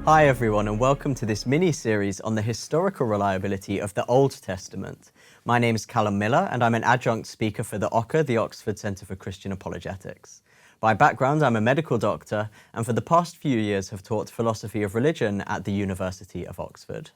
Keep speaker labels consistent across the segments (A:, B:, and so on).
A: Hi everyone, and welcome to this mini-series on the historical reliability of the Old Testament. My name is Calum Miller and I'm an adjunct speaker for the OCCA, the Oxford Centre for Christian Apologetics. By background, I'm a medical doctor and for the past few years have taught philosophy of religion at the University of Oxford.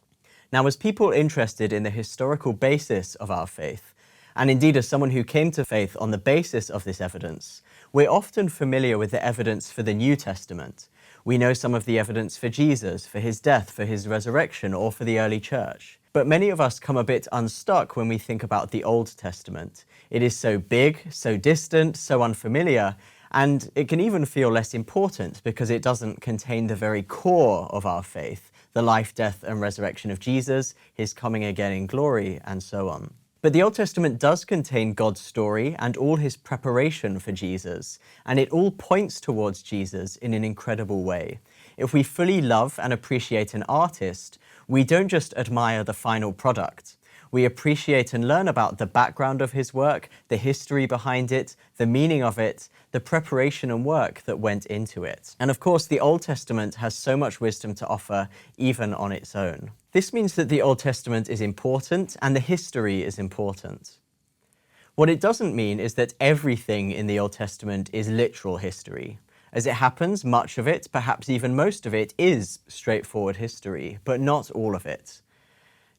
A: Now, as people interested in the historical basis of our faith, and indeed as someone who came to faith on the basis of this evidence, we're often familiar with the evidence for the New Testament. We know some of the evidence for Jesus, for his death, for his resurrection, or for the early church. But many of us come a bit unstuck when we think about the Old Testament. It is so big, so distant, so unfamiliar, and it can even feel less important because it doesn't contain the very core of our faith, the life, death, and resurrection of Jesus, his coming again in glory, and so on. But the Old Testament does contain God's story and all his preparation for Jesus, and it all points towards Jesus in an incredible way. If we fully love and appreciate an artist, we don't just admire the final product. We appreciate and learn about the background of his work, the history behind it, the meaning of it, the preparation and work that went into it. And of course, the Old Testament has so much wisdom to offer, even on its own. This means that the Old Testament is important and the history is important. What it doesn't mean is that everything in the Old Testament is literal history. As it happens, much of it, perhaps even most of it, is straightforward history, but not all of it.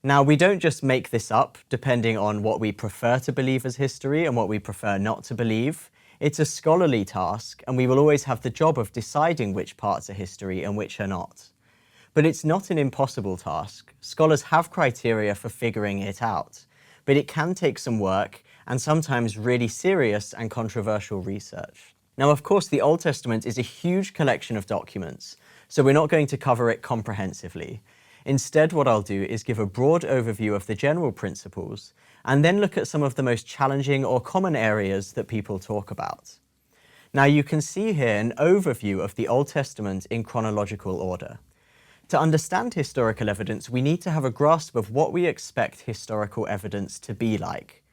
A: Now, we don't just make this up depending on what we prefer to believe as history and what we prefer not to believe. It's a scholarly task, and we will always have the job of deciding which parts are history and which are not. But it's not an impossible task. Scholars have criteria for figuring it out, but it can take some work and sometimes really serious and controversial research. Now, of course, the Old Testament is a huge collection of documents, so we're not going to cover it comprehensively. Instead, what I'll do is give a broad overview of the general principles and then look at some of the most challenging or common areas that people talk about. Now, you can see here an overview of the Old Testament in chronological order. To understand historical evidence, we need to have a grasp of what we expect historical evidence to be like.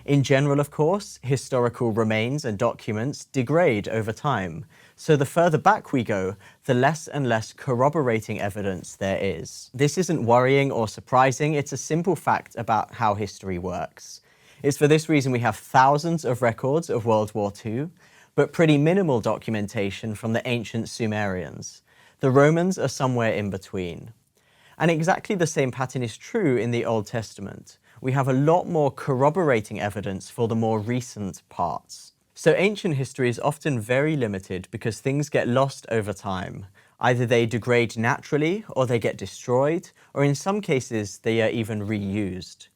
A: In general, of course, historical remains and documents degrade over time, so the further back we go, the less and less corroborating evidence there is. This isn't worrying or surprising, it's a simple fact about how history works. It's for this reason we have thousands of records of World War II, but pretty minimal documentation from the ancient Sumerians. The Romans are somewhere in between. And exactly the same pattern is true in the Old Testament. We have a lot more corroborating evidence for the more recent parts. So ancient history is often very limited because things get lost over time. Either they degrade naturally, or they get destroyed, or in some cases they are even reused.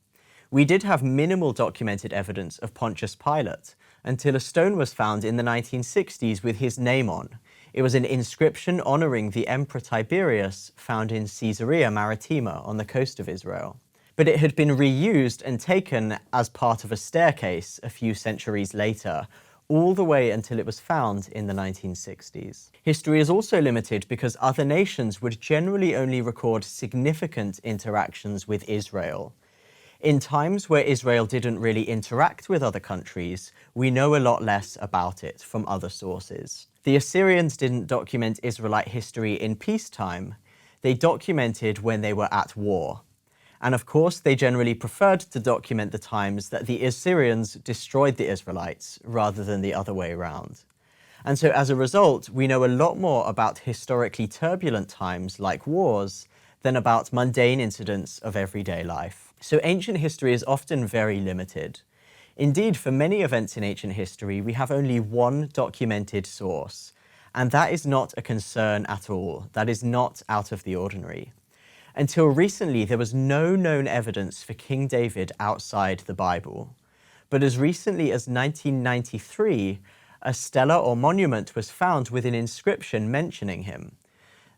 A: We did have minimal documented evidence of Pontius Pilate until a stone was found in the 1960s with his name on. It was an inscription honoring the Emperor Tiberius found in Caesarea Maritima on the coast of Israel. But it had been reused and taken as part of a staircase a few centuries later, all the way until it was found in the 1960s. History is also limited because other nations would generally only record significant interactions with Israel. In times where Israel didn't really interact with other countries, we know a lot less about it from other sources. The Assyrians didn't document Israelite history in peacetime. They documented when they were at war. And of course, they generally preferred to document the times that the Assyrians destroyed the Israelites rather than the other way around. And so as a result, we know a lot more about historically turbulent times like wars than about mundane incidents of everyday life. So ancient history is often very limited. Indeed, for many events in ancient history, we have only one documented source. And that is not a concern at all. That is not out of the ordinary. Until recently, there was no known evidence for King David outside the Bible. But as recently as 1993, a stela or monument was found with an inscription mentioning him.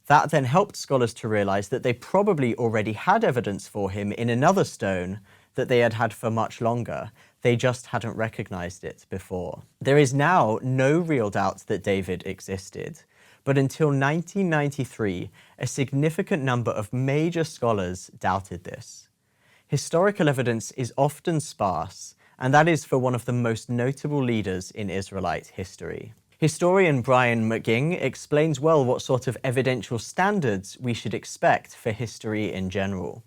A: That then helped scholars to realize that they probably already had evidence for him in another stone that they had had for much longer. They just hadn't recognized it before. There is now no real doubt that David existed. But until 1993, a significant number of major scholars doubted this. Historical evidence is often sparse, and that is for one of the most notable leaders in Israelite history. Historian Brian McGing explains well what sort of evidential standards we should expect for history in general.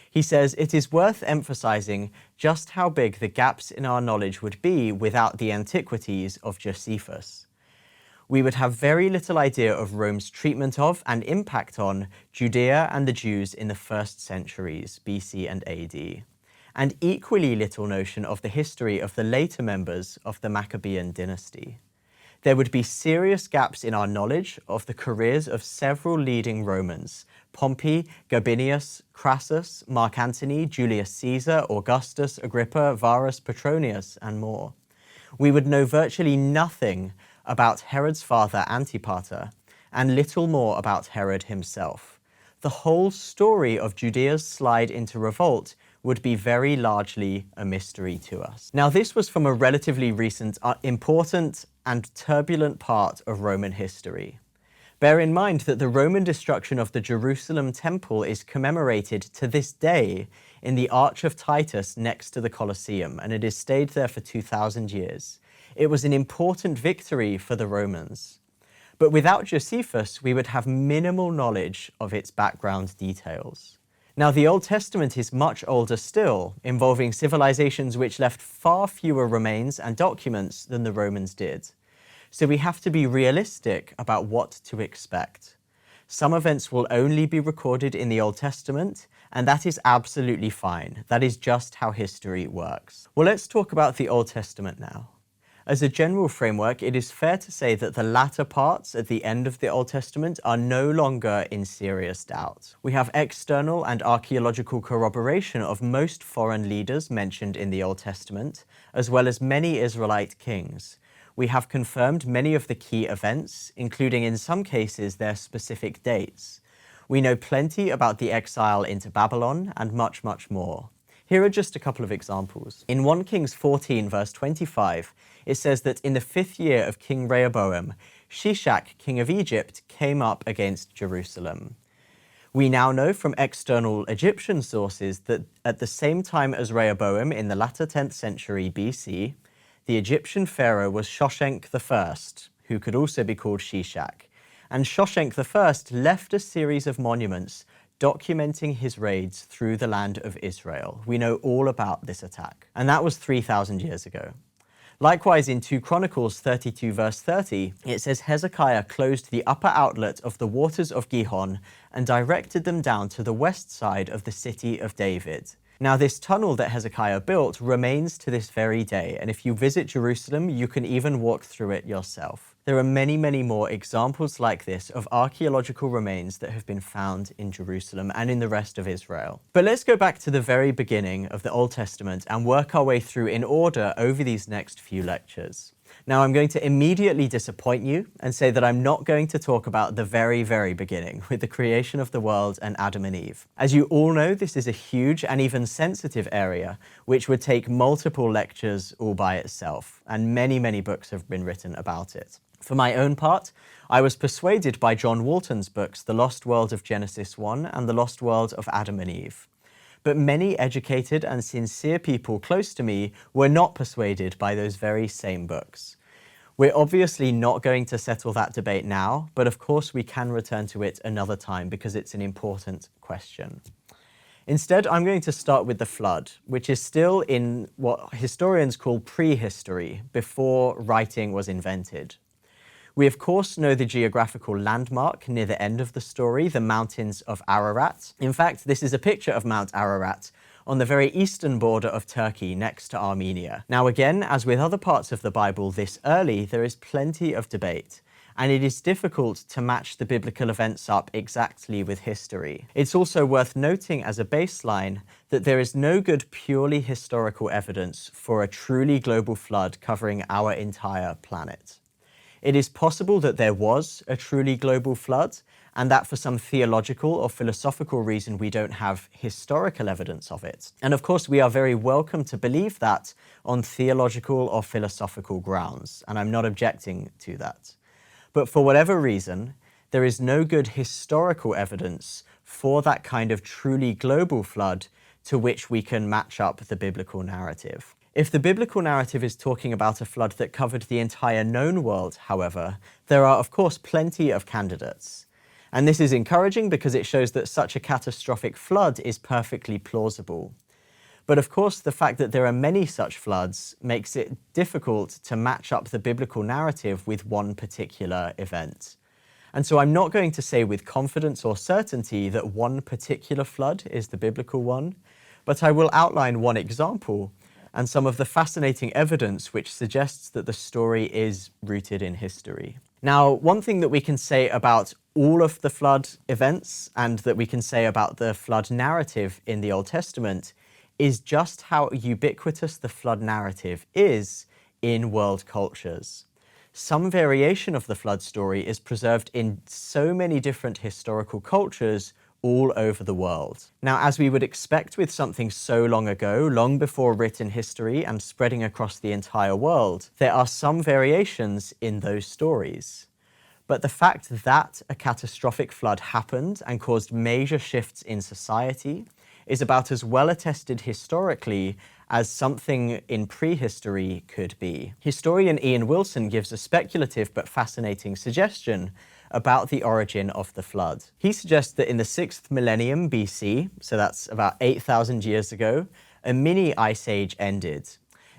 A: He says it is worth emphasizing just how big the gaps in our knowledge would be without the antiquities of Josephus. We would have very little idea of Rome's treatment of and impact on Judea and the Jews in the first centuries, BC and AD, and equally little notion of the history of the later members of the Maccabean dynasty. There would be serious gaps in our knowledge of the careers of several leading Romans: Pompey, Gabinius, Crassus, Mark Antony, Julius Caesar, Augustus, Agrippa, Varus, Petronius, and more. We would know virtually nothing about Herod's father Antipater, and little more about Herod himself. The whole story of Judea's slide into revolt would be very largely a mystery to us. Now, this was from a relatively recent, important and turbulent part of Roman history. Bear in mind that the Roman destruction of the Jerusalem temple is commemorated to this day in the Arch of Titus next to the Colosseum, and it has stayed there for 2,000 years. It was an important victory for the Romans. But without Josephus, we would have minimal knowledge of its background details. Now, the Old Testament is much older still, involving civilizations which left far fewer remains and documents than the Romans did. So we have to be realistic about what to expect. Some events will only be recorded in the Old Testament, and that is absolutely fine. That is just how history works. Well, let's talk about the Old Testament now. As a general framework, it is fair to say that the latter parts at the end of the Old Testament are no longer in serious doubt. We have external and archaeological corroboration of most foreign leaders mentioned in the Old Testament, as well as many Israelite kings. We have confirmed many of the key events, including in some cases their specific dates. We know plenty about the exile into Babylon and much, much more. Here are just a couple of examples. In 1 Kings 14, verse 25, it says that in the 5th year of King Rehoboam, Shishak, king of Egypt, came up against Jerusalem. We now know from external Egyptian sources that at the same time as Rehoboam in the latter 10th century BC, the Egyptian pharaoh was Shoshenq I, who could also be called Shishak. And Shoshenq I left a series of monuments documenting his raids through the land of Israel. We know all about this attack, and that was 3,000 years ago. Likewise, in 2 Chronicles 32 verse 30, it says Hezekiah closed the upper outlet of the waters of Gihon and directed them down to the west side of the city of David. Now, this tunnel that Hezekiah built remains to this very day, and if you visit Jerusalem, you can even walk through it yourself. There are many, many more examples like this of archaeological remains that have been found in Jerusalem and in the rest of Israel. But let's go back to the very beginning of the Old Testament and work our way through in order over these next few lectures. Now, I'm going to immediately disappoint you and say that I'm not going to talk about the very, very beginning with the creation of the world and Adam and Eve. As you all know, this is a huge and even sensitive area, which would take multiple lectures all by itself, and many, many books have been written about it. For my own part, I was persuaded by John Walton's books, The Lost World of Genesis 1 and The Lost World of Adam and Eve. But many educated and sincere people close to me were not persuaded by those very same books. We're obviously not going to settle that debate now, but of course we can return to it another time because it's an important question. Instead, I'm going to start with the flood, which is still in what historians call prehistory, before writing was invented. We, of course, know the geographical landmark near the end of the story, the mountains of Ararat. In fact, this is a picture of Mount Ararat on the very eastern border of Turkey next to Armenia. Now, again, as with other parts of the Bible this early, there is plenty of debate, and it is difficult to match the biblical events up exactly with history. It's also worth noting as a baseline that there is no good purely historical evidence for a truly global flood covering our entire planet. It is possible that there was a truly global flood, and that for some theological or philosophical reason we don't have historical evidence of it. And of course, we are very welcome to believe that on theological or philosophical grounds, and I'm not objecting to that. But for whatever reason, there is no good historical evidence for that kind of truly global flood to which we can match up the biblical narrative. If the biblical narrative is talking about a flood that covered the entire known world, however, there are of course plenty of candidates. And this is encouraging because it shows that such a catastrophic flood is perfectly plausible. But of course, the fact that there are many such floods makes it difficult to match up the biblical narrative with one particular event. And so I'm not going to say with confidence or certainty that one particular flood is the biblical one, but I will outline one example and some of the fascinating evidence which suggests that the story is rooted in history. Now, one thing that we can say about all of the flood events and that we can say about the flood narrative in the Old Testament is just how ubiquitous the flood narrative is in world cultures. Some variation of the flood story is preserved in so many different historical cultures all over the world. Now, as we would expect with something so long ago, long before written history and spreading across the entire world, there are some variations in those stories. But the fact that a catastrophic flood happened and caused major shifts in society is about as well attested historically as something in prehistory could be. Historian Ian Wilson gives a speculative but fascinating suggestion about the origin of the flood. He suggests that in the 6th millennium BC, so that's about 8,000 years ago, a mini ice age ended.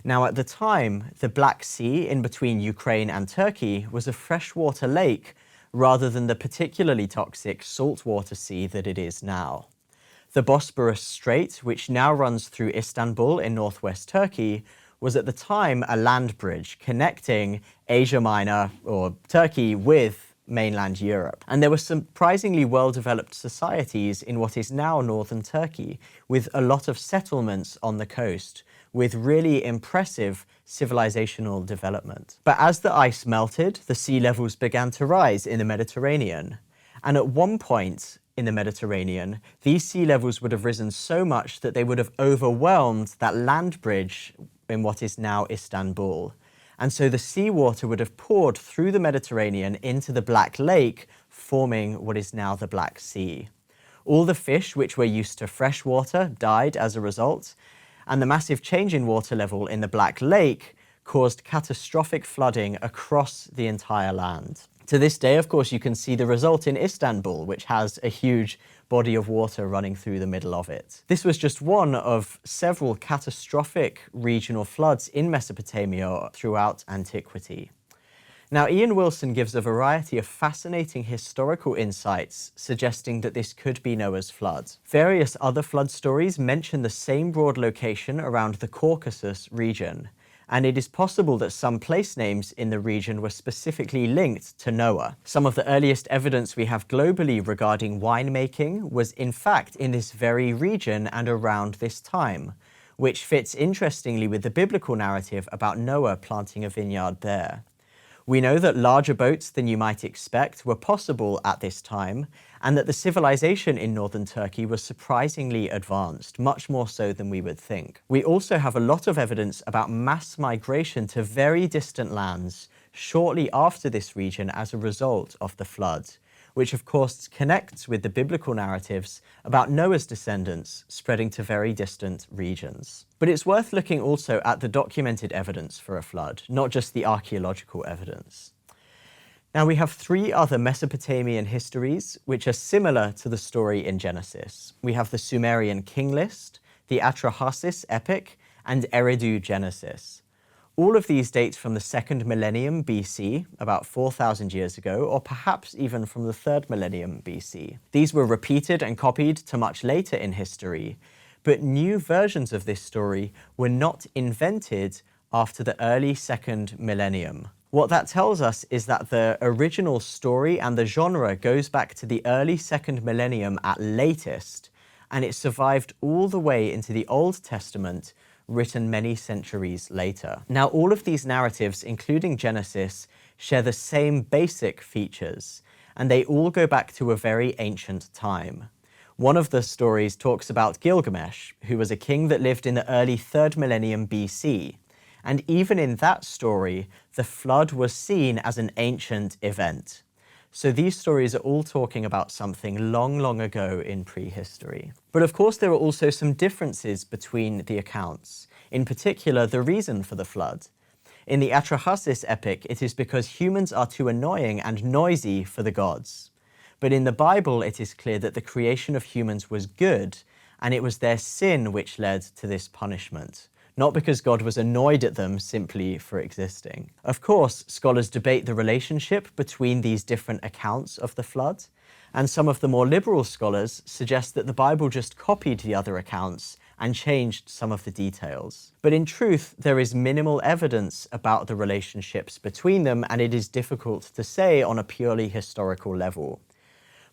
A: Now at the time, the Black Sea in between Ukraine and Turkey was a freshwater lake rather than the particularly toxic saltwater sea that it is now. The Bosporus Strait, which now runs through Istanbul in northwest Turkey, was at the time a land bridge connecting Asia Minor, or Turkey, with mainland Europe. And there were surprisingly well-developed societies in what is now northern Turkey, with a lot of settlements on the coast, with really impressive civilizational development. But as the ice melted, the sea levels began to rise in the Mediterranean. And at one point in the Mediterranean, these sea levels would have risen so much that they would have overwhelmed that land bridge in what is now Istanbul. And so the seawater would have poured through the Mediterranean into the Black Lake, forming what is now the Black Sea. All the fish which were used to fresh water died as a result, and the massive change in water level in the Black Lake caused catastrophic flooding across the entire land. To this day, of course, you can see the result in Istanbul, which has a huge body of water running through the middle of it. This was just one of several catastrophic regional floods in Mesopotamia throughout antiquity. Now, Ian Wilson gives a variety of fascinating historical insights suggesting that this could be Noah's flood. Various other flood stories mention the same broad location around the Caucasus region, and it is possible that some place names in the region were specifically linked to Noah. Some of the earliest evidence we have globally regarding winemaking was in fact in this very region and around this time, which fits interestingly with the biblical narrative about Noah planting a vineyard there. We know that larger boats than you might expect were possible at this time, and that the civilization in northern Turkey was surprisingly advanced, much more so than we would think. We also have a lot of evidence about mass migration to very distant lands shortly after this region as a result of the flood, which of course connects with the biblical narratives about Noah's descendants spreading to very distant regions. But it's worth looking also at the documented evidence for a flood, not just the archaeological evidence. Now, we have three other Mesopotamian histories which are similar to the story in Genesis. We have the Sumerian king list, the Atrahasis epic, and Eridu Genesis. All of these date from the 2nd millennium BC, about 4,000 years ago, or perhaps even from the 3rd millennium BC. These were repeated and copied to much later in history, but new versions of this story were not invented after the early 2nd millennium. What that tells us is that the original story and the genre goes back to the early 2nd millennium at latest, and it survived all the way into the Old Testament, written many centuries later. Now, all of these narratives, including Genesis, share the same basic features, and they all go back to a very ancient time. One of the stories talks about Gilgamesh, who was a king that lived in the early 3rd millennium BC. And even in that story, the flood was seen as an ancient event. So these stories are all talking about something long, long ago in prehistory. But of course, there are also some differences between the accounts. in particular the reason for the flood. In the Atrahasis epic, it is because humans are too annoying and noisy for the gods. But in the Bible, it is clear that the creation of humans was good, and it was their sin which led to this punishment, not because God was annoyed at them simply for existing. Of course, scholars debate the relationship between these different accounts of the flood, and some of the more liberal scholars suggest that the Bible just copied the other accounts and changed some of the details. But in truth, there is minimal evidence about the relationships between them, and it is difficult to say on a purely historical level.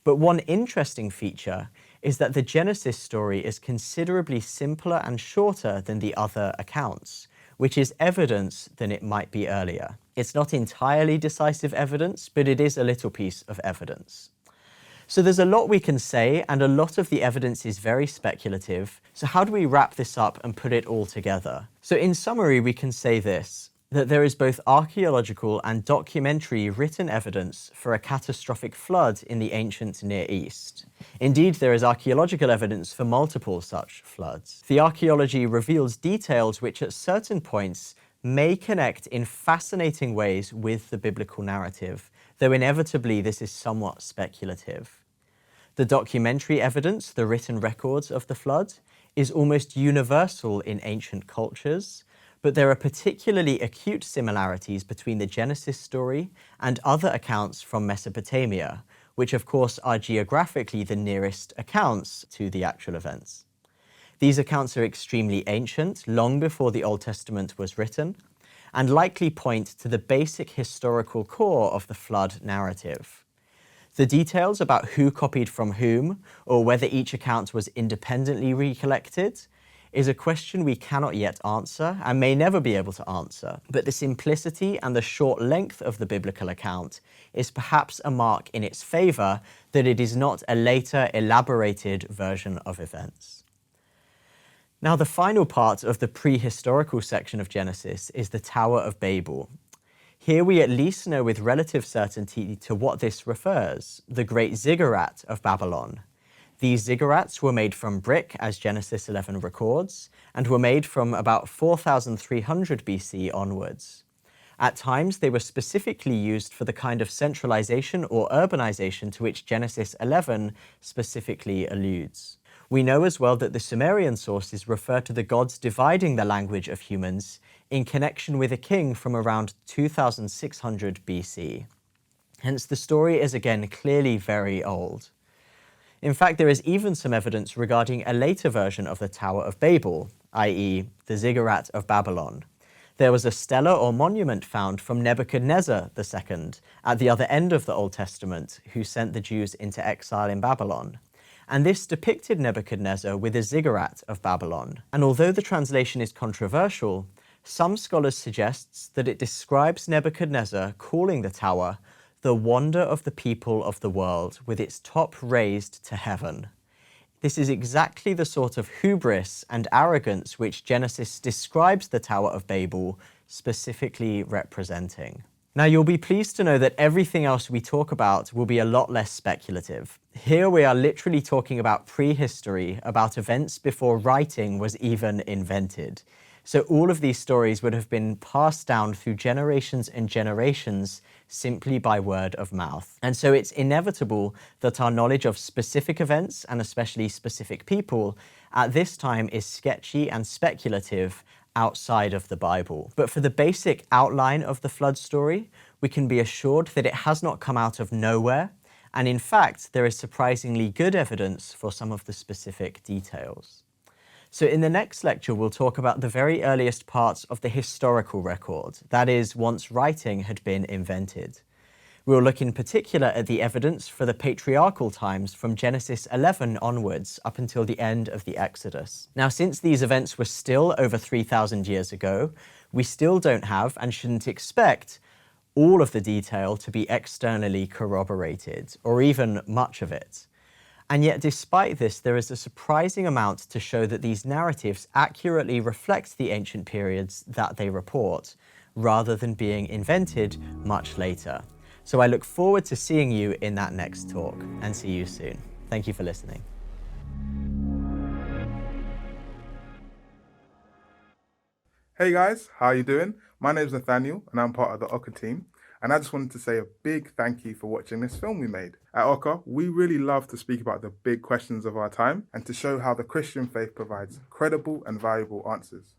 A: But one interesting feature is that the Genesis story is considerably simpler and shorter than the other accounts, which is evidence that it might be earlier. It's not entirely decisive evidence, but it is a little piece of evidence. So there's a lot we can say, and a lot of the evidence is very speculative. So how do we wrap this up and put it all together? So in summary, we can say this, that there is both archaeological and documentary written evidence for a catastrophic flood in the ancient Near East. Indeed, there is archaeological evidence for multiple such floods. The archaeology reveals details which at certain points may connect in fascinating ways with the biblical narrative, though inevitably this is somewhat speculative. The documentary evidence, the written records of the flood, is almost universal in ancient cultures, but there are particularly acute similarities between the Genesis story and other accounts from Mesopotamia, which of course are geographically the nearest accounts to the actual events. These accounts are extremely ancient, long before the Old Testament was written, and likely point to the basic historical core of the flood narrative. The details about who copied from whom, or whether each account was independently recollected, is a question we cannot yet answer and may never be able to answer. But the simplicity and the short length of the biblical account is perhaps a mark in its favor that it is not a later elaborated version of events. Now, the final part of the prehistorical section of Genesis is the Tower of Babel. Here we at least know with relative certainty to what this refers, the great ziggurat of Babylon. These ziggurats were made from brick, as Genesis 11 records, and were made from about 4300 BC onwards. At times, they were specifically used for the kind of centralization or urbanization to which Genesis 11 specifically alludes. We know as well that the Sumerian sources refer to the gods dividing the language of humans in connection with a king from around 2600 BC. Hence, the story is again clearly very old. In fact, there is even some evidence regarding a later version of the Tower of Babel, i.e. the ziggurat of Babylon. There was a stela or monument found from Nebuchadnezzar II at the other end of the Old Testament, who sent the Jews into exile in Babylon. And this depicted Nebuchadnezzar with a ziggurat of Babylon. And although the translation is controversial, some scholars suggest that it describes Nebuchadnezzar calling the tower the wonder of the people of the world, with its top raised to heaven. This is exactly the sort of hubris and arrogance which Genesis describes the Tower of Babel specifically representing. Now, you'll be pleased to know that everything else we talk about will be a lot less speculative. Here we are literally talking about prehistory, about events before writing was even invented. So all of these stories would have been passed down through generations and generations simply by word of mouth. And so it's inevitable that our knowledge of specific events, and especially specific people, at this time is sketchy and speculative outside of the Bible. But for the basic outline of the flood story, we can be assured that it has not come out of nowhere, and in fact, there is surprisingly good evidence for some of the specific details. So in the next lecture, we'll talk about the very earliest parts of the historical record, that is, once writing had been invented. We'll look in particular at the evidence for the patriarchal times from Genesis 11 onwards up until the end of the Exodus. Now, since these events were still over 3,000 years ago, we still don't have and shouldn't expect all of the detail to be externally corroborated, or even much of it. And yet, despite this, there is a surprising amount to show that these narratives accurately reflect the ancient periods that they report, rather than being invented much later. So I look forward to seeing you in that next talk, and see you soon. Thank you for listening.
B: Hey guys, how are you doing? My name's Nathaniel and I'm part of the OCCA team. And I just wanted to say a big thank you for watching this film we made. At OCCA, we really love to speak about the big questions of our time and to show how the Christian faith provides credible and valuable answers.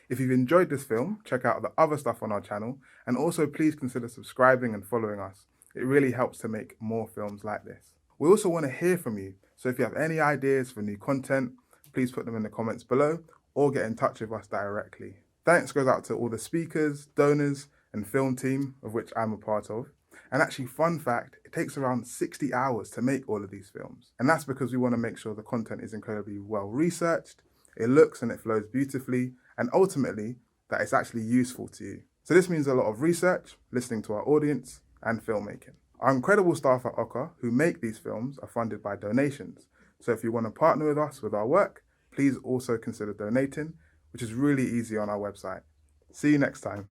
B: If you've enjoyed this film, check out the other stuff on our channel and also please consider subscribing and following us. It really helps to make more films like this. We also want to hear from you, so if you have any ideas for new content, please put them in the comments below or get in touch with us directly. Thanks goes out to all the speakers, donors, and film team, of which I'm a part of. And actually, fun fact, it takes around 60 hours to make all of these films. And that's because we want to make sure the content is incredibly well researched, it looks and it flows beautifully, and ultimately, that it's actually useful to you. So this means a lot of research, listening to our audience, and filmmaking. Our incredible staff at OCCA who make these films are funded by donations. So if you want to partner with us with our work, please also consider donating, which is really easy on our website. See you next time.